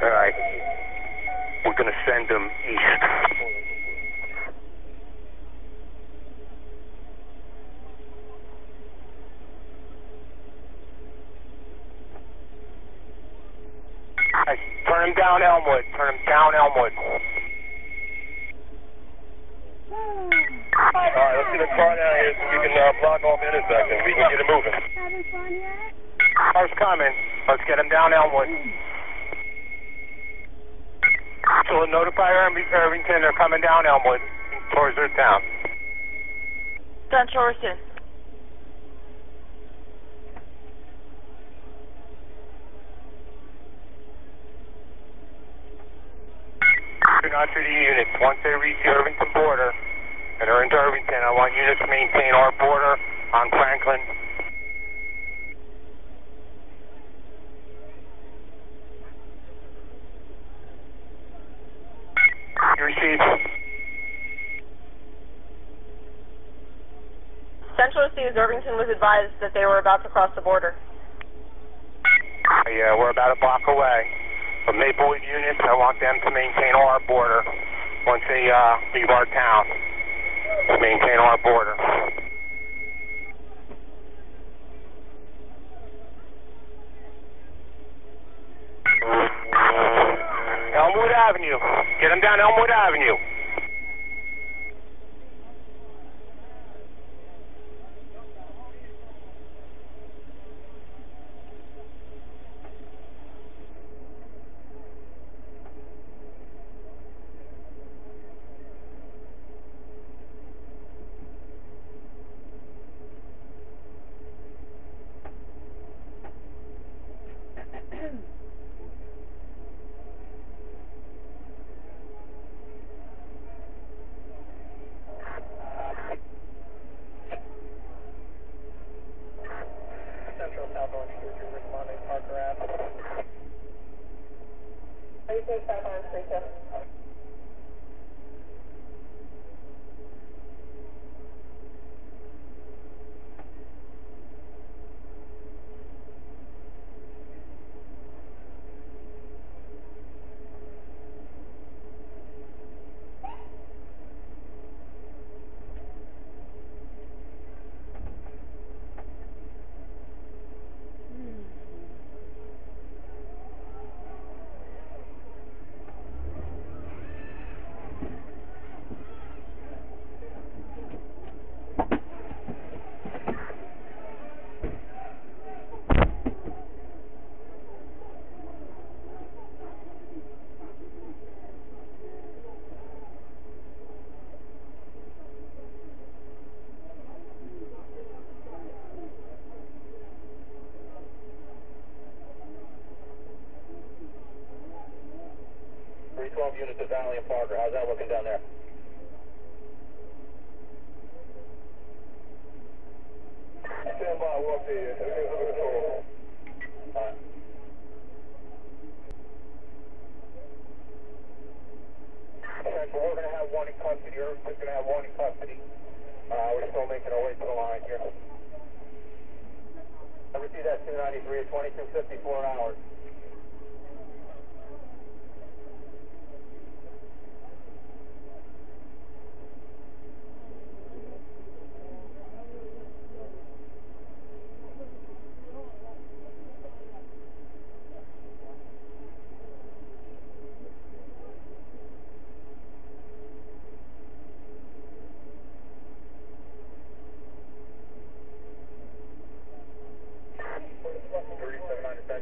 Alright. We're gonna send them east. Alright, turn him down Elmwood. Turn him down Elmwood. Alright, let's get a car down here so we can block off the intersection. We can get it moving. Having fun yet? Car's coming. Let's get him down Elmwood. So notify Irvington they're coming down Elmwood towards their town. Central receive. Not to the units. Once they reach the Irvington border and are into Irvington, I want units to maintain our border on Franklin. You received? Central receives. Irvington was advised that they were about to cross the border. Yeah, we're about a block away. From Maplewood units, I want them to maintain our border once they leave our town. To maintain our border. Elmwood Avenue. Get them down Elmwood Avenue. Units of Valley and Parker. How's that looking down there? Stand by, we'll update you. Everything's under control. Alright. Central, we're going to have one in custody. Irvington's going to have one in custody. We're still making our way to the line here. I received that 293 at 2254 an hour.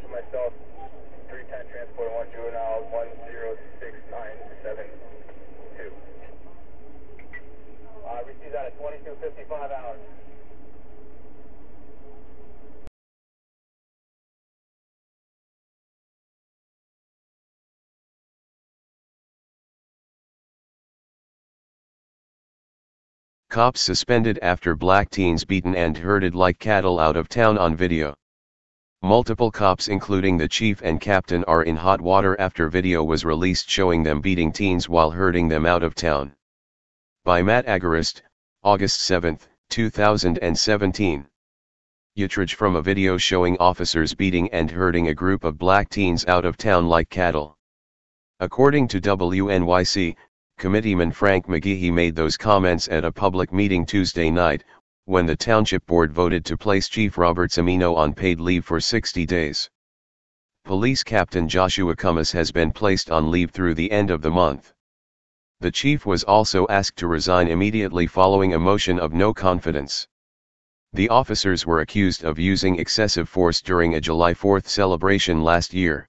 Myself, 310 transport, 1 juvenile, 106972. I received that at 2255 hours. Cops suspended after black teens beaten and herded like cattle out of town on video. Multiple cops including the chief and captain are in hot water after video was released showing them beating teens while herding them out of town. By Matt Agarist, August 7, 2017. Utridge from a video showing officers beating and herding a group of black teens out of town like cattle. According to WNYC, Committeeman Frank McGehee made those comments at a public meeting Tuesday night, when the Township Board voted to place Chief Robert Cimino on paid leave for 60 days. Police Captain Joshua Cummins has been placed on leave through the end of the month. The chief was also asked to resign immediately following a motion of no confidence. The officers were accused of using excessive force during a July 4th celebration last year.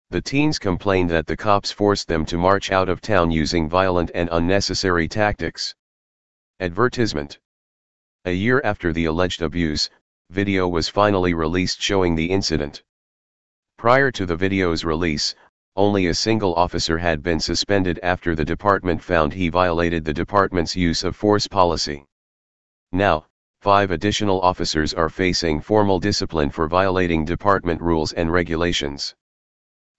The teens complained that the cops forced them to march out of town using violent and unnecessary tactics. Advertisement. A year after the alleged abuse, video was finally released showing the incident. Prior to the video's release, only a single officer had been suspended after the department found he violated the department's use of force policy. Now, 5 additional officers are facing formal discipline for violating department rules and regulations.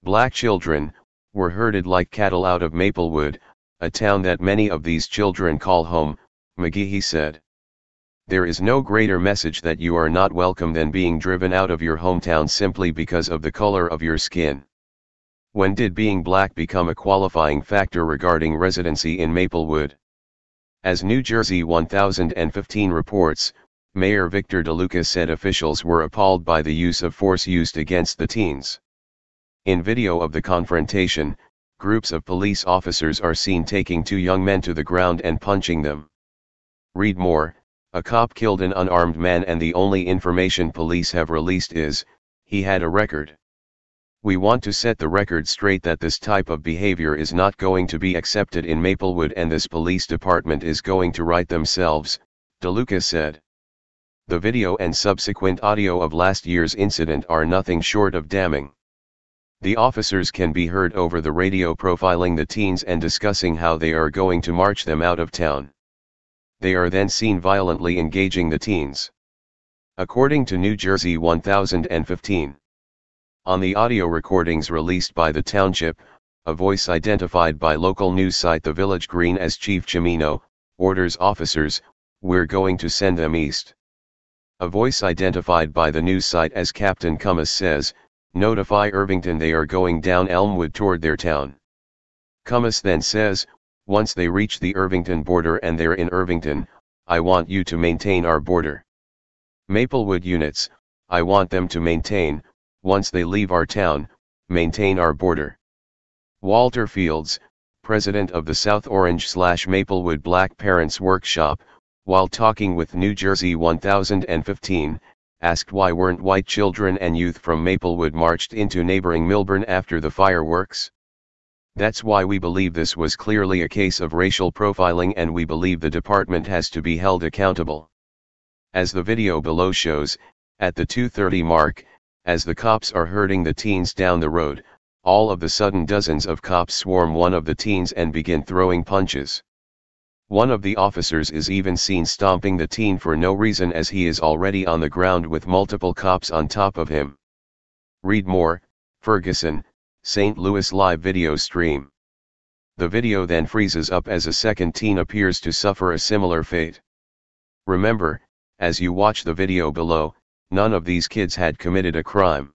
Black children were herded like cattle out of Maplewood, a town that many of these children call home, McGehee said. There is no greater message that you are not welcome than being driven out of your hometown simply because of the color of your skin. When did being black become a qualifying factor regarding residency in Maplewood? As New Jersey 1015 reports, Mayor Victor DeLuca said officials were appalled by the use of force used against the teens. In video of the confrontation, groups of police officers are seen taking 2 young men to the ground and punching them. Read more. A cop killed an unarmed man and the only information police have released is, he had a record. We want to set the record straight that this type of behavior is not going to be accepted in Maplewood and this police department is going to right themselves, DeLuca said. The video and subsequent audio of last year's incident are nothing short of damning. The officers can be heard over the radio profiling the teens and discussing how they are going to march them out of town. They are then seen violently engaging the teens. According to New Jersey 1015. On the audio recordings released by the township, a voice identified by local news site The Village Green as Chief Cimino, orders officers, "We're going to send them east." A voice identified by the news site as Captain Cummins says, "Notify Irvington they are going down Elmwood toward their town." Cummins then says, "Once they reach the Irvington border and they're in Irvington, I want you to maintain our border. Maplewood units, I want them to maintain, once they leave our town, maintain our border." Walter Fields, president of the South Orange/Maplewood Black Parents Workshop, while talking with New Jersey 1015, asked why weren't white children and youth from Maplewood marched into neighboring Milburn after the fireworks? "That's why we believe this was clearly a case of racial profiling and we believe the department has to be held accountable." As the video below shows, at the 2:30 mark, as the cops are herding the teens down the road, all of the sudden dozens of cops swarm one of the teens and begin throwing punches. One of the officers is even seen stomping the teen for no reason as he is already on the ground with multiple cops on top of him. Read more. Ferguson, St. Louis live video stream. The video then freezes up as a second teen appears to suffer a similar fate. Remember, as you watch the video below, none of these kids had committed a crime.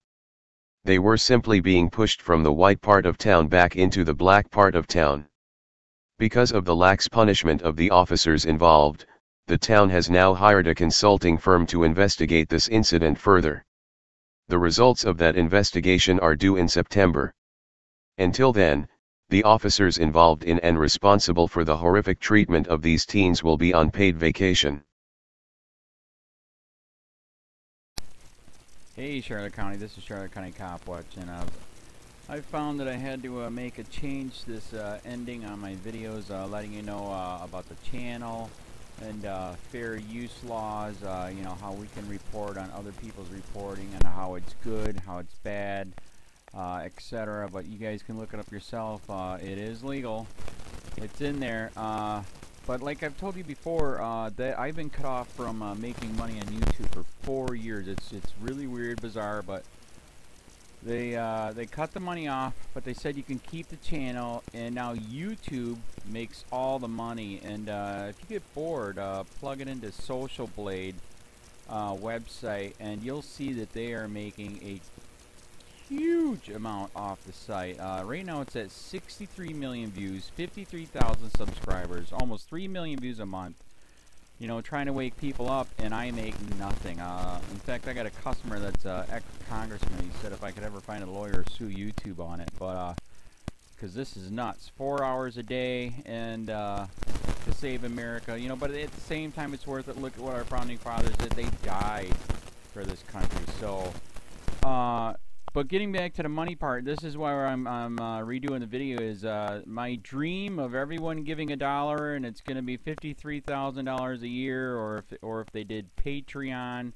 They were simply being pushed from the white part of town back into the black part of town. Because of the lax punishment of the officers involved, the town has now hired a consulting firm to investigate this incident further. The results of that investigation are due in September. Until then, the officers involved in and responsible for the horrific treatment of these teens will be on paid vacation. Hey Charlotte County, this is Charlotte County COPWATCH, and I found that I had to make a change this ending on my videos, letting you know about the channel and fair use laws, you know, how we can report on other people's reporting and how it's good, how it's bad, etc. But you guys can look it up yourself. It is legal. It's in there. But like I've told you before, that I've been cut off from making money on YouTube for 4 years. It's really weird, bizarre, but they cut the money off, but they said you can keep the channel, and now YouTube makes all the money. And if you get bored, plug it into Social Blade website, and you'll see that they are making a huge huge amount off the site. Right now it's at 63 million views, 53,000 subscribers, almost 3 million views a month. You know, trying to wake people up, and I make nothing. In fact, I got a customer that's ex-congressman. He said if I could ever find a lawyer, sue YouTube on it. But because this is nuts. 4 hours a day, and to save America. You know, but at the same time, it's worth it. Look at what our founding fathers did. They died for this country. So, but getting back to the money part, this is why I'm redoing the video. Is my dream of everyone giving $1, and it's going to be $53,000 a year, or if they did Patreon,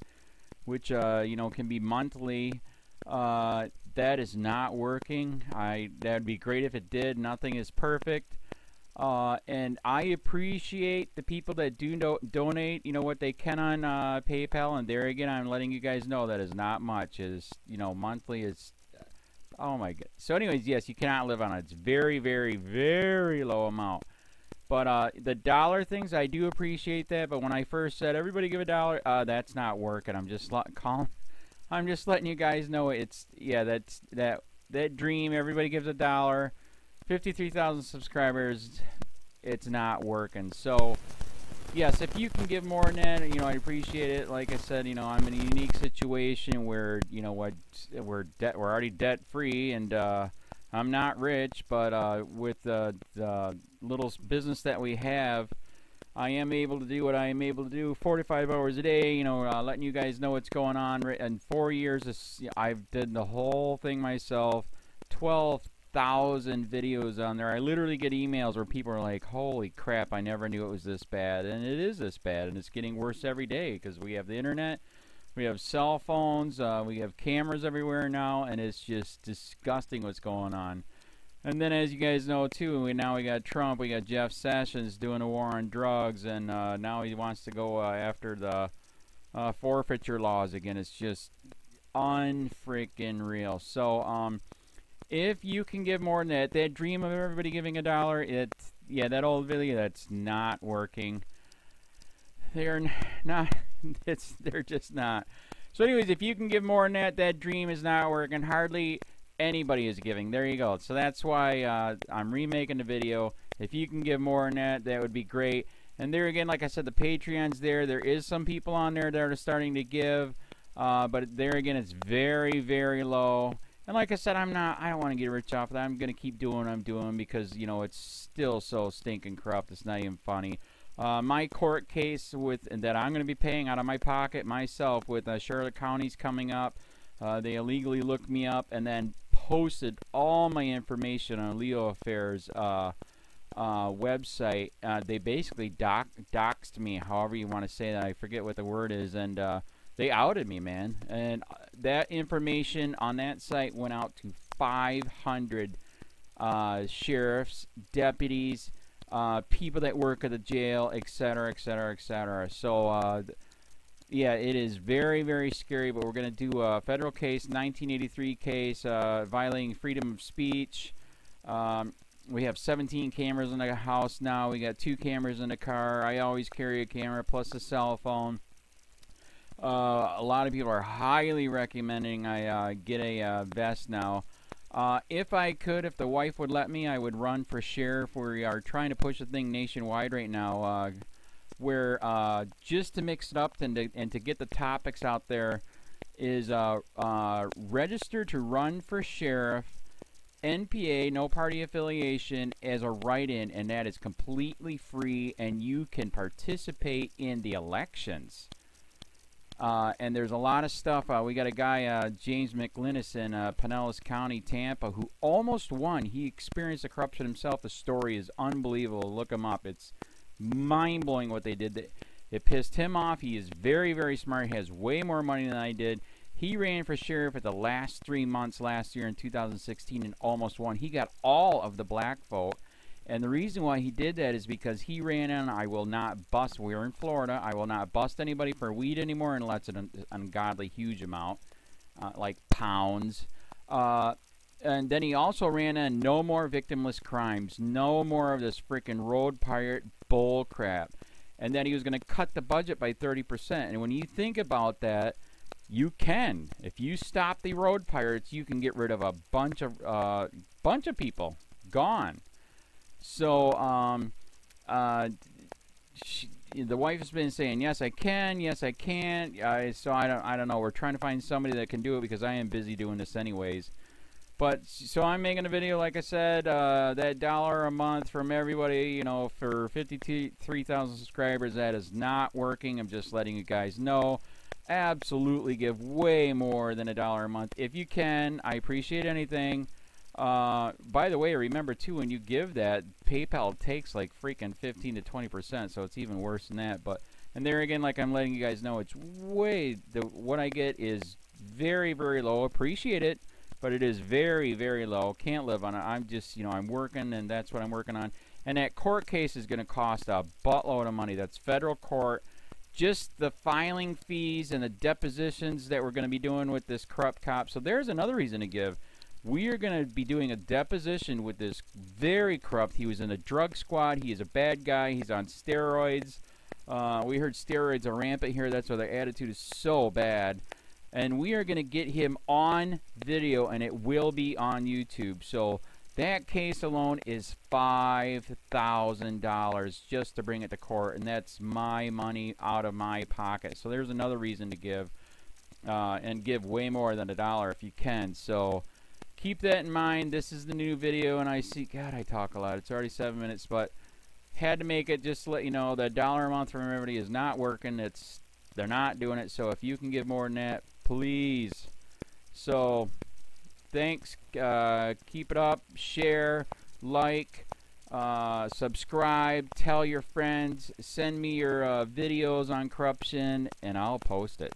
which you know, can be monthly. That is not working. That'd be great if it did. Nothing is perfect. And I appreciate the people that do donate, you know, what they can on PayPal. And there again, I'm letting you guys know that is not much. Is, you know, monthly is, oh my god. So anyways, yes, you cannot live on it. It's very, very, very low amount. But the dollar things, I do appreciate that. But when I first said everybody give $1, that's not working. I'm just letting you guys know it's, yeah, that dream. Everybody gives $1. 53,000 subscribers, it's not working. So, yes, if you can give more than that, you know, I appreciate it. Like I said, you know, I'm in a unique situation where, you know, we're already debt free, and I'm not rich, but with the little business that we have, I am able to do what I am able to do 45 hours a day, you know, letting you guys know what's going on. In 4 years, I've did the whole thing myself. 12,000 videos on there. I literally get emails where people are like, holy crap, I never knew it was this bad. And it is this bad, and it's getting worse every day because we have the internet, we have cell phones, we have cameras everywhere now, and it's just disgusting what's going on. And then, as you guys know too, now we got Trump, we got Jeff Sessions doing a war on drugs, and now he wants to go after the forfeiture laws again. It's just unfreaking real. So, if you can give more than that dream of everybody giving $1, yeah, that old video, that's not working. They're not, they're just not. So anyways, if you can give more than that dream is not working. Hardly anybody is giving. There you go. So that's why I'm remaking the video. If you can give more than that, that would be great. And there again, like I said, the Patreon's there. There is some people on there that are starting to give, but there again, it's very, very low. And like I said, I don't want to get rich off of that. I'm going to keep doing what I'm doing because, you know, it's still so stinking corrupt. It's not even funny. My court case that I'm going to be paying out of my pocket myself with Charlotte County's coming up. They illegally looked me up and then posted all my information on LEOAFFAIRS website. They basically doxed me, however you want to say that. I forget what the word is, and they outed me, man. And that information on that site went out to 500 sheriffs, deputies, people that work at the jail, etc., etc., etc. So, yeah, it is very, very scary, but we're going to do a federal case, 1983 case, violating freedom of speech. We have 17 cameras in the house now. We got 2 cameras in the car. I always carry a camera plus a cell phone. A lot of people are highly recommending I get a vest now. If I could, if the wife would let me, I would run for sheriff. We are trying to push the thing nationwide right now, where just to mix it up and to get the topics out there is register to run for sheriff, NPA, no party affiliation, as a write-in, and that is completely free, and you can participate in the elections. And there's a lot of stuff. We got a guy, James McLinnis in Pinellas County, Tampa, who almost won. He experienced the corruption himself. The story is unbelievable. Look him up. It's mind-blowing what they did. It pissed him off. He is very, very smart. He has way more money than I did. He ran for sheriff at the last 3 months last year in 2016 and almost won. He got all of the black vote. And the reason why he did that is because he ran in, I will not bust, we're in Florida, I will not bust anybody for weed anymore unless it's an ungodly huge amount, like pounds. And then he also ran in no more victimless crimes, no more of this freaking road pirate bull crap. And then he was going to cut the budget by 30%. And when you think about that, you can. If you stop the road pirates, you can get rid of a bunch of people. Gone. So, the wife has been saying, yes, I can, yes, I can't. So I don't know. We're trying to find somebody that can do it because I am busy doing this anyways. But, so I'm making a video, like I said, that $1 a month from everybody, you know, for 53,000 subscribers, that is not working. I'm just letting you guys know. Absolutely give way more than $1 a month. If you can, I appreciate anything. By the way, remember too, when you give that, PayPal takes like freaking 15 to 20%, so it's even worse than that. But, and there again, like I'm letting you guys know, it's way, what I get is very, very low. Appreciate it, but it is very, very low. Can't live on it. I'm just, you know, I'm working, and that's what I'm working on. And that court case is going to cost a buttload of money. That's federal court. Just the filing fees and the depositions that we're going to be doing with this corrupt cop. So there's another reason to give. We are going to be doing a deposition with this very corrupt. He was in a drug squad. He is a bad guy. He's on steroids. We heard steroids are rampant here. That's why their attitude is so bad. And we are going to get him on video, and it will be on YouTube. So that case alone is $5,000 just to bring it to court, and that's my money out of my pocket. So there's another reason to give, and give way more than $1 if you can. So keep that in mind. This is the new video, and I see, God, I talk a lot. It's already 7 minutes, but had to make it just to let you know that $1 a month from everybody is not working. They're not doing it. So if you can give more than that, please. So thanks. Keep it up. Share, like, subscribe, tell your friends, send me your videos on corruption, and I'll post it.